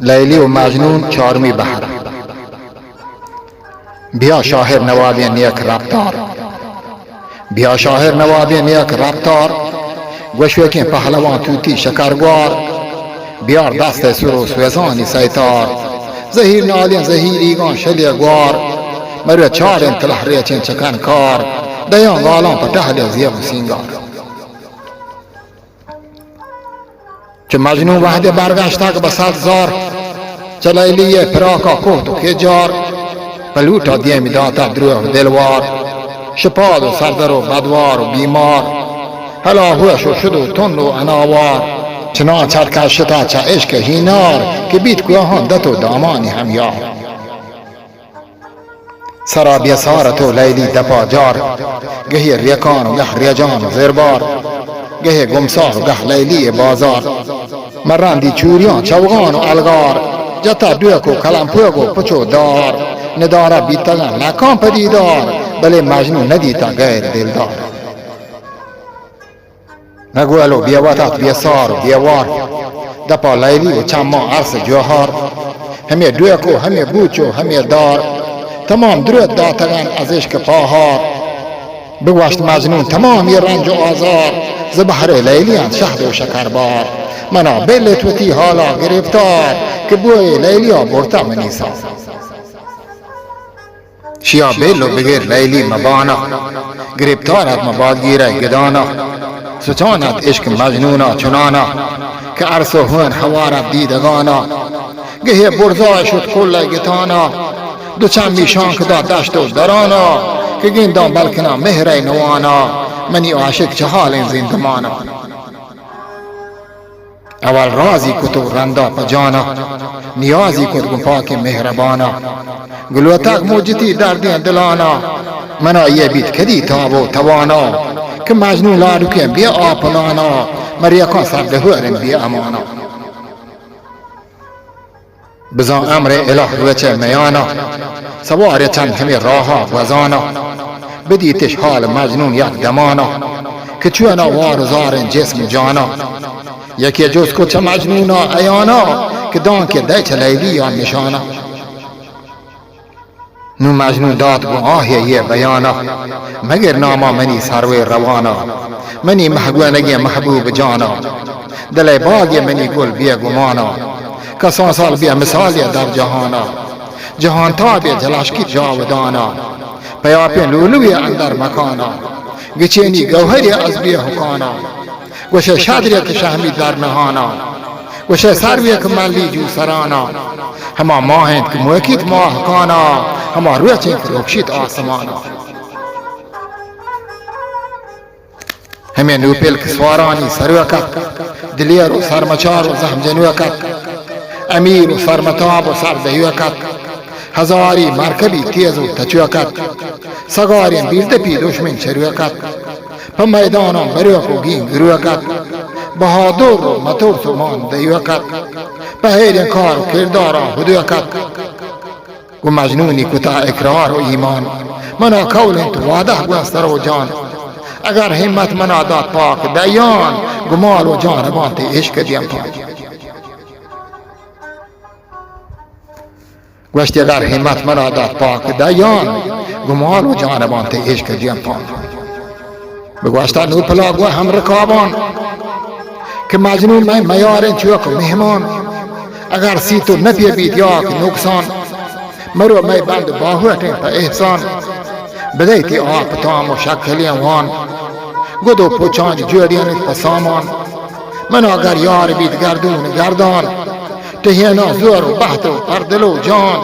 لیلی و مجنون چارمی بهر. بیا شاهر نوابی نیک رفتار، بیا شاهر نوابی نیک رفتار، گوشوکین پهلوان توتی شکرگوار، بیار دست سر و سوزانی سیتار، زهیر نالین زهیریگان شلیگوار، مرو چارین تلحری چین چکن کار، دیان غالان پتحل زیب و سینگار. چه مجنون وحده برگشتک بسد زار، چه لیلیه پراکا کوتو که جار، پلوتا دیمی داتا دروح دلوار، شپاد و سردر و بدوار و بیمار، هلا هوش و شد و تن و اناوار، چنا چرکه شتا چه عشق هینار، که بیت کوهان دتو دامانی هم یار. سرا بیسارتو لیلی دپا جار، گهی ریکان و گه ریجان و زربار، گه گمسار و گه لیلی بازار، مرندی چوریان چوغان و الگار، جتا دوک و کلمپوگ و پچو دار، نداره بیتگن نکان پدیدار، بله مجنون ندیتا غیر دلدار. نگوالو بیواتات بیسار و بیوار، دپا لیلی و چما عرص جوهار، همه دوک و همه بوچ و همه دار، تمام درود داتگن از عشق پاهار. بگوشت مجنون تمامی رنج و آزار، زبحر لیلیان شهد و شکربار، منا بلت وتی حالا گرفتار، که بوی لیلیا برتا منیسا. شیا بلو بگیر لیلی مبانا، گرفتارت مباد گیره گدانا، سچانت عشق مجنونا چنانا، که عرص و هون حوارت دیدگانا، گه برزای شد کل گتانا، دو چند میشان کدا دشت و درانا، که گندان بلکنا مهره نوانا، منی عاشق چه حال زندمانا. اول رازی کتو رندا پجانا، نیازی کت گم پاک مهربانا، گلوتک موجتی دردین دلانا، منا یه بیت کدی تابو توانا، که مجنون لارو کن بیا آپنانا، مریکان سرده هورن بیا امانا. بزان امر اله روچه میانا، سوار چند همی راها وزانا، بدیتش حال مجنون یک دمانا، که چونا وارزارن جسم جانا، یکی جز کو چه مجنونا ایانا، که دان که دی چه لیلی یا نشانا. نو مجنون داد گو آهی یه بیانا، مگر ناما منی سروی روانا، منی محگوانگی محبوب جانا، دل باغی منی گل بیا گمانا، کسان سال بیا مثالی در جهانا، جهان تابی جلاشکی جاودانا، پیاپی لولوی اندر مکانا، گچینی گوهری از بیا حکانا، گوشه شادری که شهمی در نهانا، گوشه سروی که ملی جو سرانا، هما ماهند که موکیت ماه کانا، هما روچین که رکشید آسمانا. همه نوپل که سوارانی سروکت، دلیر و سرمچار و زهمجنوکت، امیر و سرمتاب و سردهیوکت، هزاری مرکبی تیز و تچوکت، سگارین بیردپی دشمن چروکت، پا میدانم بریوک و گین گروکت، بهادر و متوس و مان دیوکت، پهیرین کار و کردارا هدوکت، و مجنونی کتا اقرار و ایمان، منا قولن تو واده گوستر و جان، اگر همت منا داد پاک دیان، گمال و جان بانت عشق دیم پاک. گوشتی اگر همت منا داد پاک دیان، گمال و جان بانت عشق دیم پاک. بگوشتا نو پلاگو هم رکابان، که مجنون میں میارن چوک مهمان، اگر سیتو نپی بید یا که نقصان، مرو میں بند باهوتن پا احسان، بدیتی آب تام و شکلی وان، گدو پوچان جوڑیانت پا سامان، من اگر یار بید گردون گردان، تهینا زور و بحت و پردل و جان،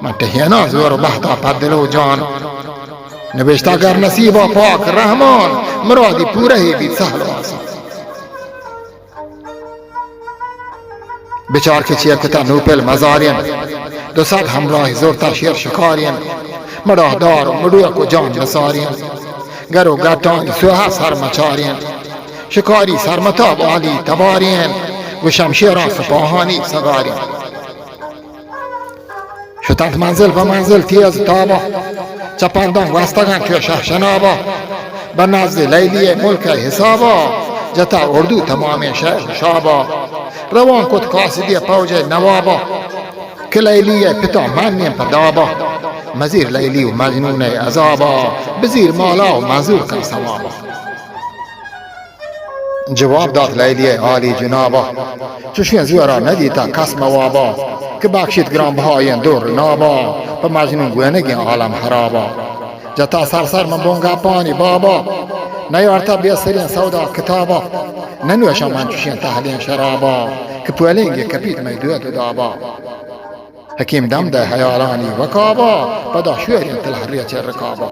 من تهینا زور و بحت و پردل و جان، نوشت اگر نصیبا پاک رحمان، مرادی پوره بید سهل و آسان. بچار که چیه کتا نوپل مزارین، دو صد همراه زورتا شیر شکارین، مراه دار و مروک و جان نسارین، گر و گرتان سوها سرمچارین، شکاری سرمتاب عالی تبارین، و شمشیران سپاهانی سگارین. شتند منزل و منزل تیز تابا، چپندان وستگان که شهشنابا، بر نزد لیلی ملک حسابا، جتا اردو تمام شهر شابا، روان کت قاصدی پوجه نوابا که لیلیه پتا منیم پدابا مزیر لیلی و مجنون عذابا بزیر مالا و منظور کن ثوابا. جواب داد لیلی عالی جنابا چشین زورا ندیتا کس موابا که بخشید گرام بهاین دور نابا پا مجنون گوینگین عالم حرابا جتا سرسر من بونگا پانی بابا نیارتا بیسرین سودا کتابا ننوشم من چشین تحلین شرابا که پولینگی کپیت میدویت دابا حکیم دم ده حیالانی وکابا پدا شویرین تلحریت رکابا.